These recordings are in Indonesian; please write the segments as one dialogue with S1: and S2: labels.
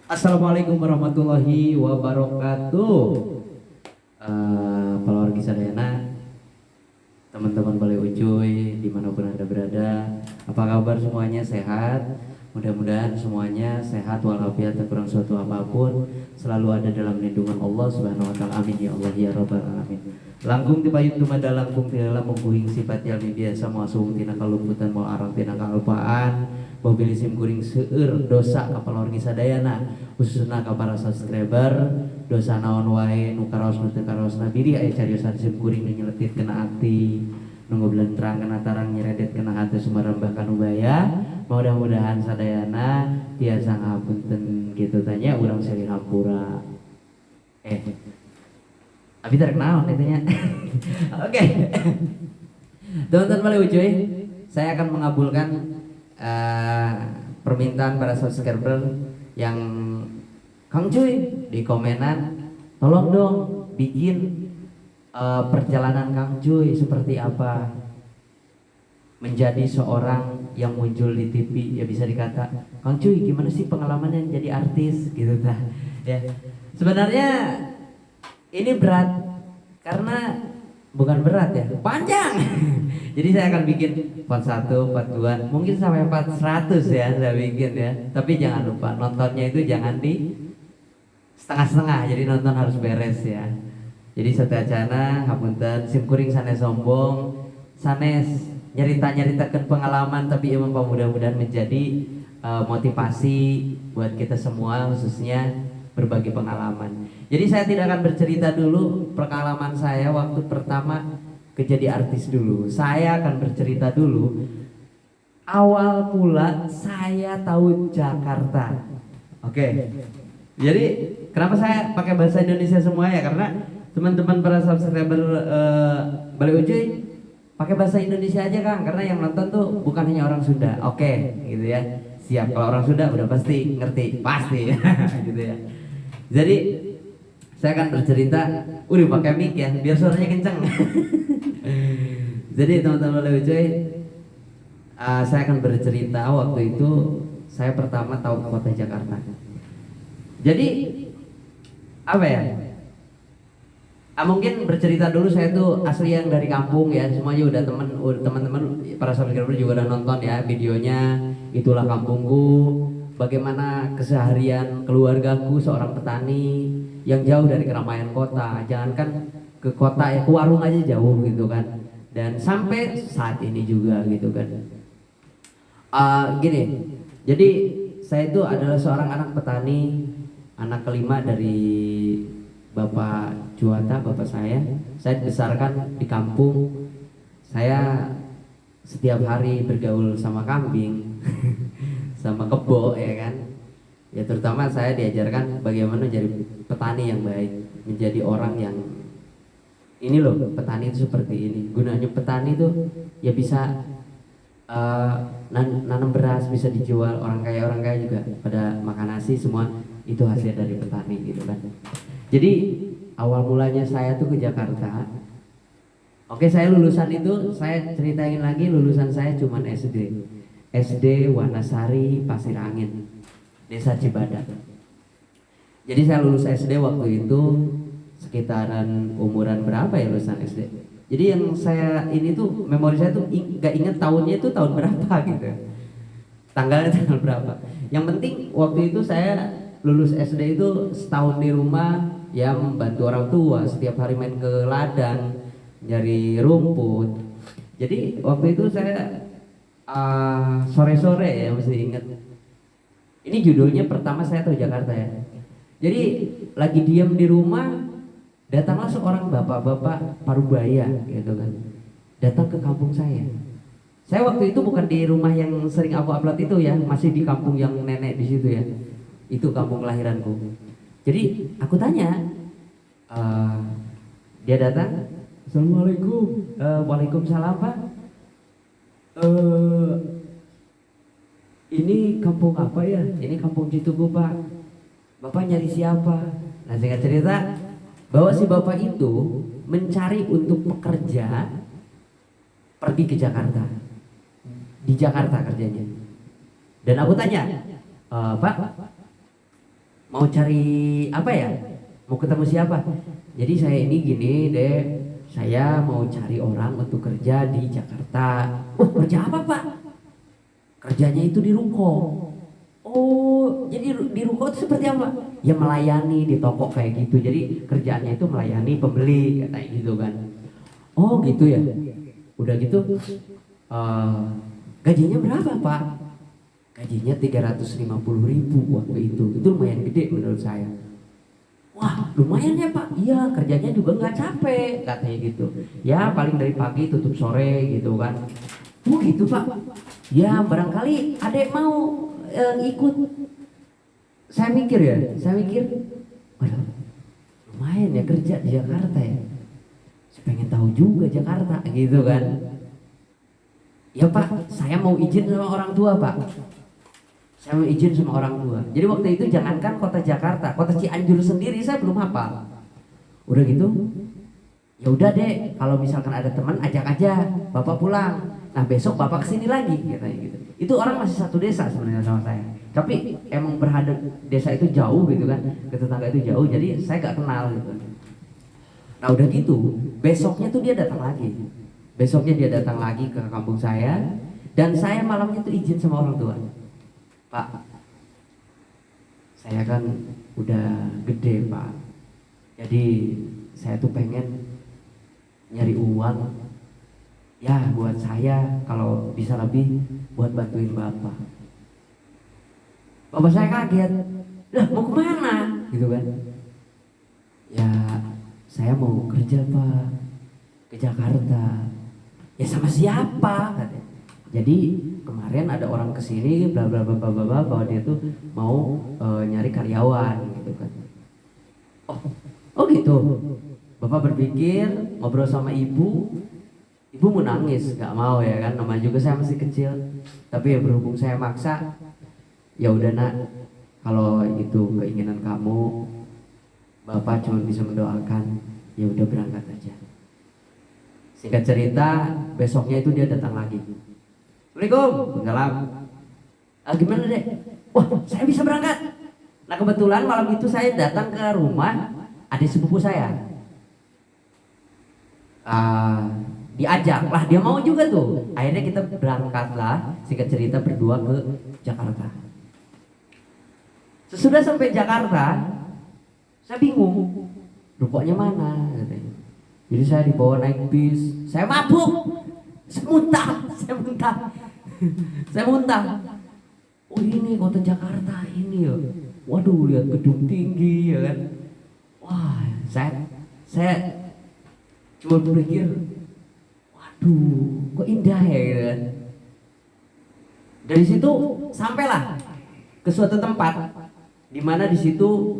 S1: Assalamualaikum warahmatullahi wabarakatuh. Keluarga Sadayana, teman-teman Balai Ucuy, dimanapun Anda berada, apa kabar semuanya? Sehat? Mudah-mudahan semuanya sehat walafiat, tak kurang suatu apapun, selalu ada dalam lindungan Allah Subhanahu wa taala. Amin ya Allah ya rabbal alamin. Langkung dipayung dumada langkung tilala mengkuhing sifat yalmi biasa muasung tina kalumputan mau arang tina kalupaan. Mobil sim kuring seueur dosa ka palorgi sadayana, khususna ka para subscriber, dosa naon wae nu karaos nu teu karaosna biri aya cariosan sim kuring nu nyeletit kena ati, nu ngoblentrang kena tarang nyeredet kena hate sumarembah kanu baya. Mudah-mudahan sadayana tiasa ngapunten gitu tanya urang seri hampura. Abi terek naon nya. Oke. Teman-teman Balai Ucuy, saya akan mengabulkan permintaan para subscriber yang Kang Cuy di komenan, tolong dong bikin perjalanan Kang Cuy seperti apa menjadi seorang yang muncul di TV, ya bisa dikata Kang Cuy gimana sih pengalamannya jadi artis gitu tah ya. Sebenarnya ini berat karena bukan berat ya, panjang. Jadi saya akan bikin part 1, part 2, mungkin sampai part 100 ya saya bikin ya. Tapi jangan lupa nontonnya itu jangan di setengah-setengah, jadi nonton harus beres ya. Jadi satacana hapunten sim kuring sanes sombong, sanes nyerita-nyeritakeun pengalaman, tapi emang mudah-mudahan menjadi motivasi buat kita semua, khususnya berbagi pengalaman. Jadi saya tidak akan bercerita dulu pengalaman saya waktu pertama jadi artis dulu. Saya akan bercerita dulu awal mula saya tahu Jakarta. Oke. Jadi kenapa saya pakai bahasa Indonesia semua ya? Karena teman-teman para subscriber Balai Ucuy pakai bahasa Indonesia aja Kang, karena yang nonton tuh bukan hanya orang Sunda. Oke, gitu ya. Siap, kalau orang Sunda udah pasti ngerti, pasti gitu ya. Jadi saya akan bercerita, udah pakai mic ya, biar suaranya kenceng. Jadi teman-teman Balai Ucuy, saya akan bercerita waktu itu saya pertama tahu kota Jakarta. Jadi apa ya? Mungkin bercerita dulu, saya tuh asli yang dari kampung ya, semuanya udah teman-teman para subscriber juga udah nonton ya videonya, itulah kampungku, bagaimana keseharian keluargaku seorang petani yang jauh dari keramaian kota, jangankan ke kota ya, ke warung aja jauh gitu kan, dan sampai saat ini juga gitu kan. Gini, jadi saya itu adalah seorang anak petani, anak kelima dari Bapak Juwata, bapak saya dibesarkan di kampung. Saya setiap hari bergaul sama kambing, sama kebo ya kan. Ya terutama saya diajarkan bagaimana jadi petani yang baik, menjadi orang yang ini loh, petani itu seperti ini. Gunanya petani itu ya bisa nanam beras, bisa dijual, orang kaya juga pada makan nasi, semua itu hasil dari petani gitu kan. Jadi awal mulanya saya tuh ke Jakarta. Oke, saya lulusan itu, saya ceritain lagi, lulusan saya cuman SD Wanasari Pasir Angin, Desa Cibadak. Jadi saya lulus SD waktu itu sekitaran umuran berapa ya lulusan SD. Jadi yang saya ini tuh memori saya tuh gak inget tahunnya itu tahun berapa gitu, tanggalnya tanggal berapa. Yang penting waktu itu saya lulus SD itu setahun di rumah ya, membantu orang tua, setiap hari main ke ladang nyari rumput. Jadi waktu itu saya sore-sore ya, masih inget. Ini judulnya pertama saya tahu Jakarta ya. Jadi lagi diam di rumah, datanglah seorang bapak-bapak Parubaya gitu kan, datang ke kampung saya. Saya waktu itu bukan di rumah yang sering aku upload itu ya, masih di kampung yang nenek di situ ya. Itu kampung kelahiranku. Jadi aku tanya, dia datang, Assalamualaikum. Waalaikumsalam Pak. Ini kampung apa ya? Ini kampung Citugu Pak. Bapak nyari siapa? Nah singkat cerita, bahwa si bapak itu mencari untuk pekerja, pergi ke Jakarta. Di Jakarta kerjanya. Dan aku tanya, Pak, mau cari apa ya? Mau ketemu siapa? Jadi saya ini gini deh, saya mau cari orang untuk kerja di Jakarta. Oh, kerja apa Pak? Kerjanya itu di ruko. Oh, jadi di ruko itu seperti apa? Ya melayani di toko kayak gitu. Jadi kerjaannya itu melayani pembeli kayak gitu kan. Oh gitu ya. Udah gitu, eh, gajinya berapa Pak? Gajinya 350.000 waktu itu. Itu lumayan gede menurut saya. Wah lumayan ya Pak. Iya kerjanya juga nggak capek katanya gitu. Ya paling dari pagi tutup sore gitu kan. Oh gitu Pak. Ya barangkali adek mau ikut. Saya mikir, waduh, lumayan ya kerja di Jakarta ya. Saya pengen tahu juga Jakarta gitu kan. Ya Pak, saya mau izin sama orang tua Pak. Saya mau izin sama orang tua. Jadi waktu itu jangankan kota Jakarta, kota Cianjur sendiri saya belum hafal. Udah gitu, ya udah deh, kalau misalkan ada teman ajak aja, bapak pulang. Nah besok bapak kesini lagi, katanya gitu. Itu orang masih satu desa sebenarnya sama saya. Tapi emang berhadap desa itu jauh gitu kan, ke tetangga itu jauh, jadi saya gak kenal gitu. Nah udah gitu, besoknya tuh dia datang lagi. Besoknya dia datang lagi ke kampung saya, dan saya malamnya tuh izin sama orang tua. Pak, saya kan udah gede Pak, jadi saya tuh pengen nyari uang ya buat saya, kalau bisa lebih buat bantuin bapak. Bapak saya kaget, lah mau kemana gitu kan. Ya saya mau kerja Pak, ke Jakarta. Ya sama siapa katanya. Jadi kemarin ada orang kesini bla bla bla bla bla bahwa dia tuh mau nyari karyawan gitu kan. Oh, oh gitu. Bapak berpikir ngobrol sama ibu, ibu mau nangis, nggak mau ya kan, namanya juga saya masih kecil. Tapi ya berhubung saya maksa, ya udah nak, kalau itu keinginan kamu, bapak cuma bisa mendoakan. Ya udah berangkat aja. Singkat cerita, besoknya itu dia datang lagi. Assalamualaikum, salam. Gimana deh? Wah, saya bisa berangkat. Nah kebetulan malam itu saya datang ke rumah adik sepupu saya. Diajak lah, dia mau juga tuh. Akhirnya kita berangkatlah, singkat cerita berdua ke Jakarta. Sesudah sampai Jakarta, saya bingung, rukonya mana katanya. Jadi saya dibawa naik bis, saya mabuk, saya muntah, saya muntah. Oh ini kota Jakarta ini ya. Waduh lihat gedung tinggi ya kan. Wah saya cuma berpikir, waduh kok indah ya gitu kan. Dari situ sampailah ke suatu tempat di mana di situ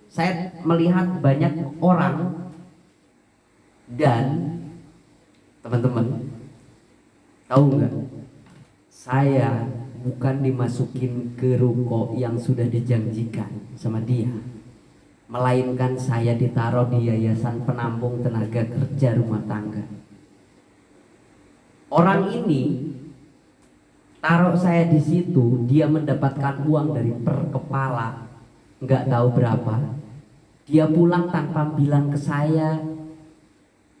S1: saya melihat banyak orang. Dan teman-teman tahu nggak, saya bukan dimasukin ke ruko yang sudah dijanjikan sama dia, melainkan saya ditaruh di yayasan penampung tenaga kerja rumah tangga. Orang ini taruh saya di situ, dia mendapatkan uang dari per kepala nggak tahu berapa. Dia pulang tanpa bilang ke saya.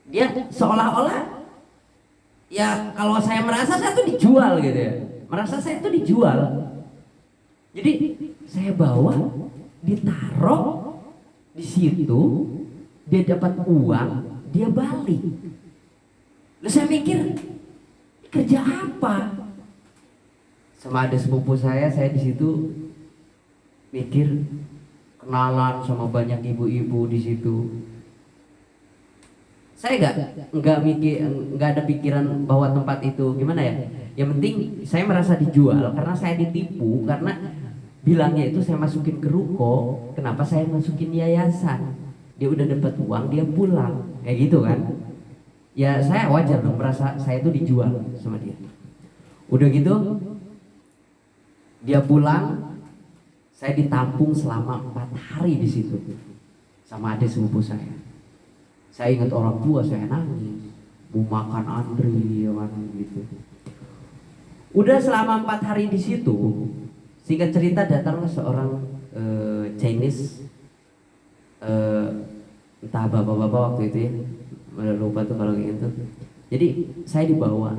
S1: Dia seolah-olah ya kalau saya merasa saya tuh dijual gitu ya, merasa saya tuh dijual. Jadi saya bawa, ditaruh di situ, dia dapat uang, dia balik. Lalu saya mikir, kerja apa? Sama ada sepupu saya di situ mikir, kenalan sama banyak ibu-ibu di situ. Saya nggak ada pikiran bahwa tempat itu gimana ya. Yang penting saya merasa dijual karena saya ditipu, karena bilangnya itu saya masukin ke ruko, kenapa saya masukin yayasan? Dia udah dapat uang, dia pulang kayak gitu kan. Ya saya wajar dong merasa saya itu dijual sama dia. Udah gitu dia pulang, saya ditampung selama 4 hari di situ sama adik sepupu saya. Saya ingat orang tua saya nangis, mau makan antri ya kan gitu. Udah selama 4 hari di situ, singkat cerita datanglah seorang Chinese, entah bapak-bapak waktu itu ya, udah lupa tuh kalau kayak gitu. Jadi saya dibawa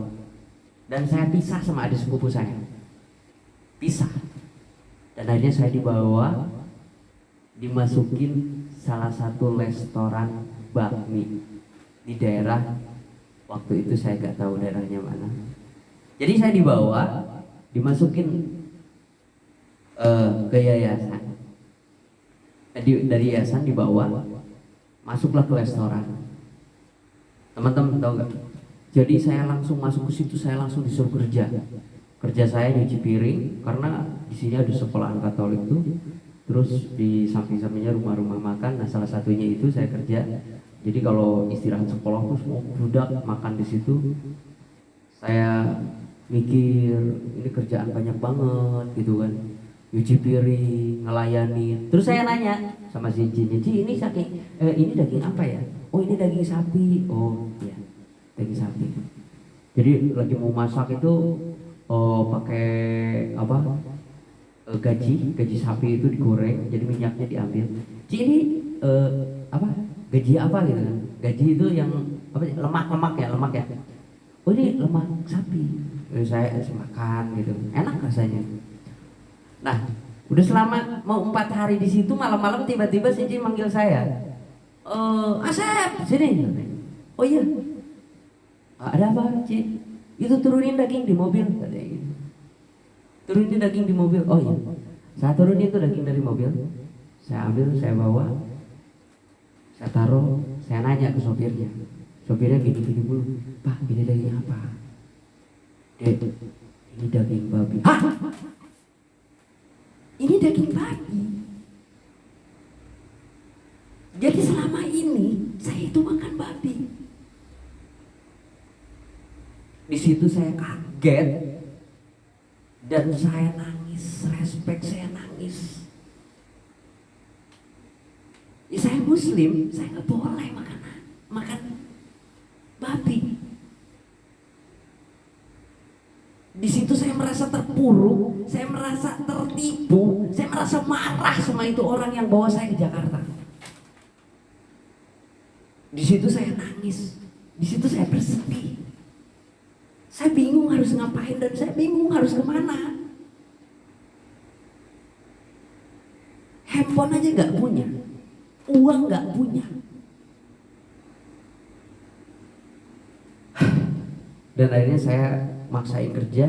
S1: dan saya pisah sama adik sepupu saya, pisah. Dan akhirnya saya dibawa, dimasukin salah satu restoran bakmi di daerah, waktu itu saya nggak tahu daerahnya mana. Jadi saya dibawa, dimasukin ke yayasan. Dari yayasan dibawa, masuklah ke restoran. Teman-teman tahu nggak? Jadi saya langsung masuk ke situ, saya langsung disuruh kerja. Kerja saya nyuci piring karena di sini ada sekolahan Katolik tuh. Terus di samping-sampingnya rumah-rumah makan. Nah, salah satunya itu saya kerja. Jadi kalau istirahat sekolah tuh semua budak makan di situ. Saya mikir ini kerjaan banyak banget gitu kan. Nyuci piring, ngelayanin. Terus saya nanya sama si Jinnya, "Ji, ini ini daging apa ya?" "Oh, ini daging sapi." "Oh, iya. Daging sapi." Jadi lagi mau masak itu pakai apa? Gaji sapi itu digoreng, jadi minyaknya diambil. "Ci, ini apa? Gaji apa gitu kan?" Gaji itu yang apa? Lemak ya. "Oh, ini lemak sapi." Saya makan gitu, enak rasanya. Nah, udah selama mau 4 hari di situ, malam-malam tiba-tiba si Ci manggil saya. "Asep, sini." "Oh iya. Ada apa, Ci?" "Itu turunin daging di mobil," katanya gitu. "Turunin daging di mobil." "Oh iya." Saya turunin itu daging dari mobil, saya ambil, saya bawa, saya taruh, saya nanya ke sopirnya. Sopirnya gini-gini dulu, "Pak, ini daging apa?" "Dek, ini daging babi." "Hah? Ini daging babi?" Jadi selama ini saya itu makan babi. Di situ saya kaget dan saya nangis, respect, saya nangis. Ya, saya Muslim, saya nggak boleh makan babi. Di situ saya merasa terpuruk, saya merasa tertipu, saya merasa marah sama itu orang yang bawa saya ke Jakarta. Di situ saya nangis, di situ saya bersedih. Saya bingung harus ngapain dan saya bingung harus kemana. Handphone aja nggak punya, uang nggak punya. Dan akhirnya saya maksain kerja.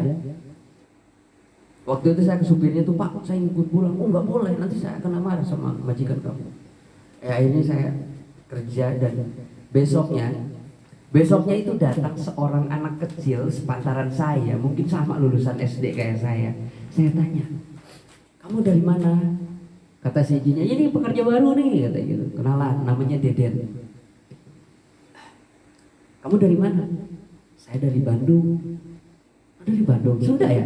S1: Waktu itu saya ke supirnya tuh, "Pak, saya ikut pulang." "Oh, nggak boleh, nanti saya akan marah sama majikan kamu." Akhirnya saya kerja dan besoknya itu datang seorang anak kecil sepantaran saya, mungkin sama lulusan SD kayak saya. Saya tanya, "Kamu dari mana?" Kata si Jinya, "Ini pekerja baru nih," kata gitu. Kenalan, namanya Deden. "Kamu dari mana?" "Saya dari Bandung." "Oh, dari Bandung, Sunda ya?"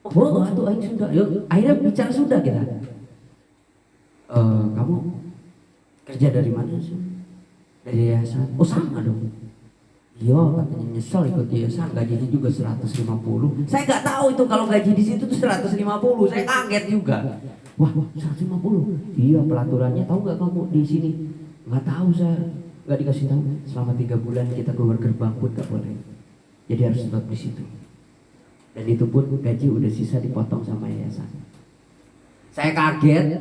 S1: "Oh, atuh aing Sunda." Yuk, akhirnya bicara Sunda kita. "Kamu kerja dari mana sih?" "Dari yayasan." "Oh, sama dong." "Iya," katanya, "nyesel ikut yayasan, gajinya juga 150." Saya nggak tahu itu kalau gaji di situ tuh 150. Saya kaget juga. "Wah, 150? Iya, pelaturannya. Tahu nggak kamu di sini?" "Nggak tahu, saya nggak dikasih tahu. Selama 3 bulan kita keluar gerbang pun nggak boleh. Jadi harus tetap di situ." Dan itu pun gaji udah sisa dipotong sama yayasan. Saya kaget.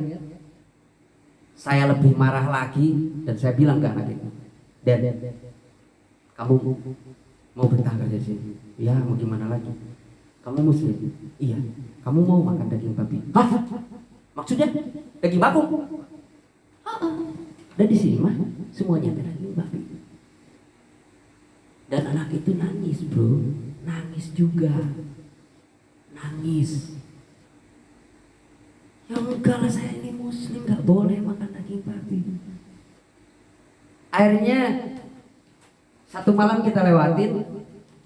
S1: Saya lebih marah lagi dan saya bilang ke anak itu, "Dan kamu mau betah kerja sini?" "Ya, mau gimana lagi." "Kamu Muslim?" "Iya." "Kamu mau makan daging babi?" "Hah? Maksudnya daging babi?" "Dan di sini mah semuanya ada daging babi." Dan anak itu nangis, bro, nangis juga, nangis. "Ya enggak lah, saya ini Muslim, nggak boleh makan daging babi." Akhirnya satu malam kita lewatin,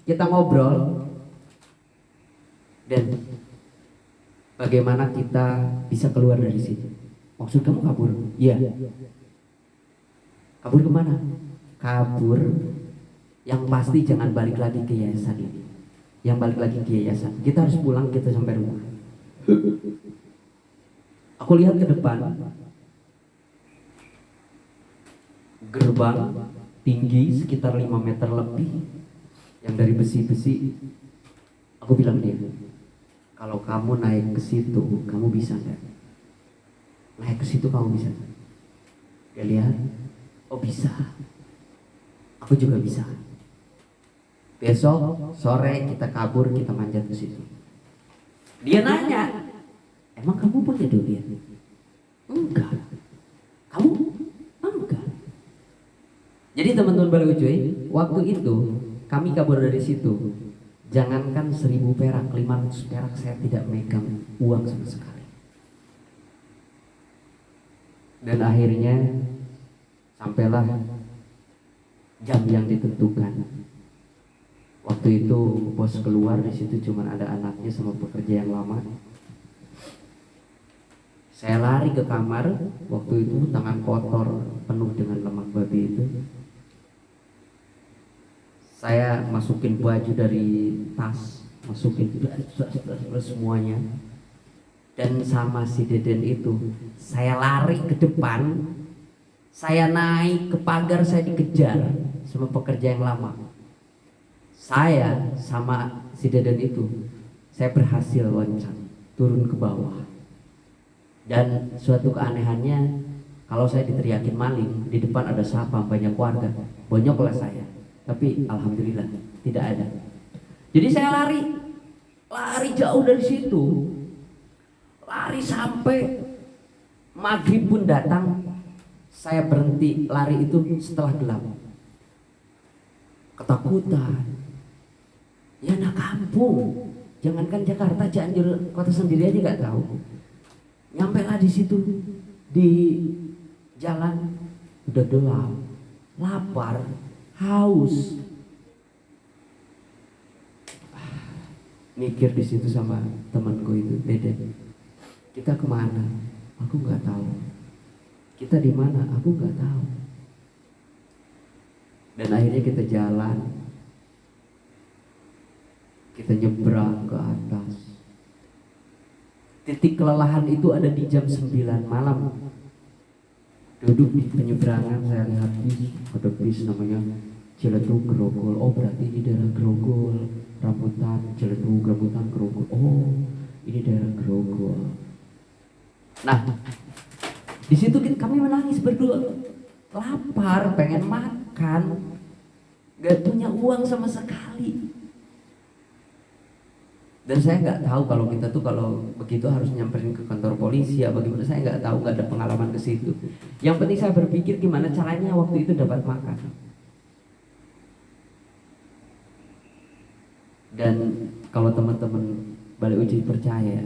S1: kita ngobrol, dan bagaimana kita bisa keluar dari sini. "Maksud kamu kabur?" "Iya." "Kabur kemana?" "Kabur yang pasti jangan balik lagi ke yayasan ini. Yang balik lagi ke yayasan, kita harus pulang, kita sampai rumah." Aku lihat ke depan, gerbang tinggi sekitar 5 meter lebih yang dari besi-besi. Aku bilang dia, kalau kamu naik ke situ, kamu bisa nggak? Naik ke situ kamu bisa? Dia lihat, oh bisa. Aku juga bisa. Besok sore kita kabur, kita manjat ke situ. Dia nanya, emang kamu punya duit? Enggak. Kamu? Enggak. Jadi teman-teman Bali Ucuy, waktu itu kami kabur dari situ. Jangankan 1.000 perak, 500 perak saya tidak megang uang sama sekali. Dan akhirnya sampailah jam yang ditentukan. Waktu itu bos keluar, di situ cuma ada anaknya sama pekerja yang lama. Saya lari ke kamar, waktu itu tangan kotor penuh dengan lemak babi itu. Saya masukin baju dari tas, masukin semuanya. Dan sama si Deden itu, saya lari ke depan, saya naik ke pagar, saya dikejar sama pekerja yang lama. Saya sama si Deden itu, saya berhasil loncat turun ke bawah. Dan suatu keanehannya, kalau saya diteriakin maling, di depan ada sapam banyak warga, bonyoklah saya. Tapi alhamdulillah tidak ada. Jadi saya lari jauh dari situ, lari sampai maghrib pun datang. Saya berhenti lari itu setelah gelap. Ketakutan. Ya anak kampung, jangankan Jakarta, Cianjur kota sendiri aja nggak tahu. Nyampe lah di situ, di jalan udah gelap, lapar, haus. Mikir di situ sama temanku itu, Deden. Kita kemana? Aku nggak tahu. Kita di mana? Aku nggak tahu. Dan akhirnya kita jalan. Kita nyebrang ke atas. Titik kelelahan itu ada di jam 9 malam. Duduk di penyeberangan, saya lihat bis, ada bis namanya Ciledug Grogol. Oh berarti ini daerah Grogol, Rambutan, Ciledug, Rambutan, Grogol. Oh ini daerah Grogol. Nah, di situ kami menangis berdua, lapar, pengen makan, gak punya uang sama sekali. Dan saya nggak tahu kalau kita tuh kalau begitu harus nyamperin ke kantor polisi ya bagaimana, saya nggak tahu, nggak ada pengalaman ke situ. Yang penting saya berpikir gimana caranya waktu itu dapat makan. Dan kalau teman-teman Bali Uji percaya,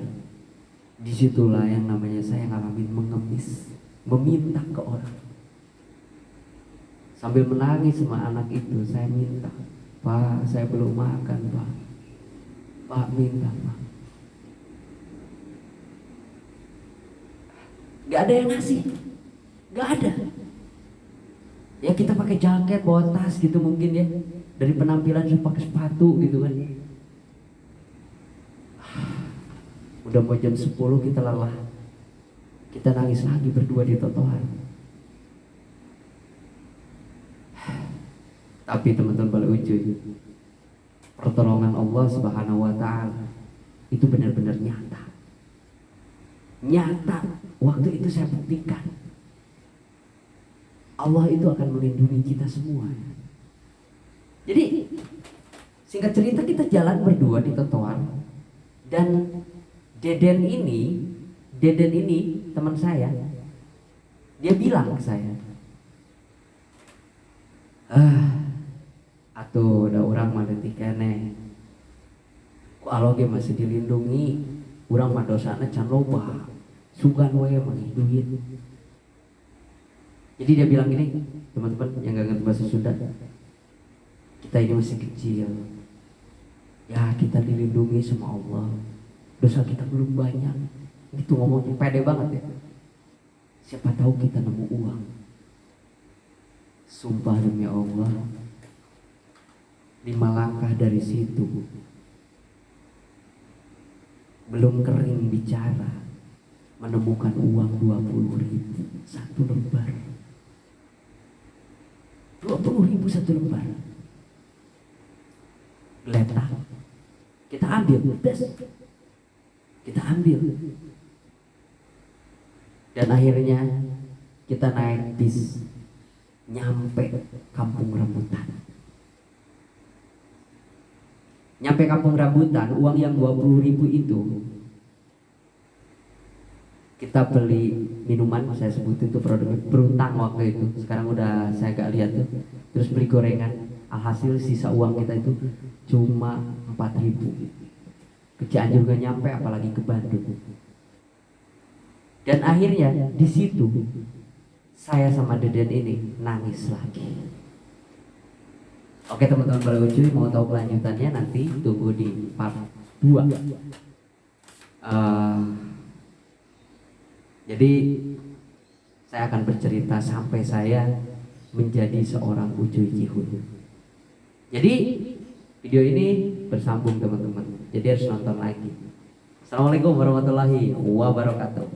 S1: disitulah yang namanya saya ngalamin mengemis, meminta ke orang. Sambil menangis sama anak itu, saya minta, Pak, saya belum makan, Pak. Pak, minta, Pak. Gak ada yang ngasih, gak ada. Ya kita pakai jaket, bawa tas gitu mungkin ya. Dari penampilan saya pakai sepatu gitu kan. Udah mau jam 10 kita lelah. Kita nangis lagi berdua di trotoar. Tapi teman-teman Bali Ucuy, pertolongan Allah Subhanahu wa Ta'ala itu benar-benar nyata. Nyata, waktu itu saya buktikan Allah itu akan melindungi kita semua. Jadi singkat cerita, kita jalan berdua di trotoar. Dan Deden ini teman saya, dia bilang ke saya, atuh udah orang mah detik keneh. Ku Allah ge masih dilindungi, urang mah dosana can loba. Sugan we mah duit. Jadi dia bilang gini, teman-teman yang gak ngerti bahasa Sunda, kita ini masih kecil. Ya kita dilindungi sama Allah. Dosa kita belum banyak. Itu ngomongnya pede banget ya. Siapa tahu kita nemu uang. Sumpah demi Allah, 5 langkah dari situ belum kering bicara, menemukan uang 20.000 satu lembar. 20.000 satu lembar. Geletak. Kita ambil, kita ambil. Dan akhirnya kita naik bis nyampe Kampung Rambutan. Nyampe Kampung Rambutan, uang yang 20.000 itu kita beli minuman, saya sebutin itu produk Beruntang waktu itu. Sekarang udah saya gak lihat tuh. Terus beli gorengan. Alhasil sisa uang kita itu cuma 4.000. Ke Cianjur gak nyampe, apalagi ke Bandung. Dan akhirnya di situ saya sama Deden ini nangis lagi. Oke teman-teman Balagocuy, mau tahu kelanjutannya nanti tunggu di part 2. Jadi saya akan bercerita sampai saya menjadi seorang Ucuy Cihun. Jadi video ini bersambung teman-teman. Jadi harus nonton lagi. Assalamualaikum warahmatullahi wabarakatuh.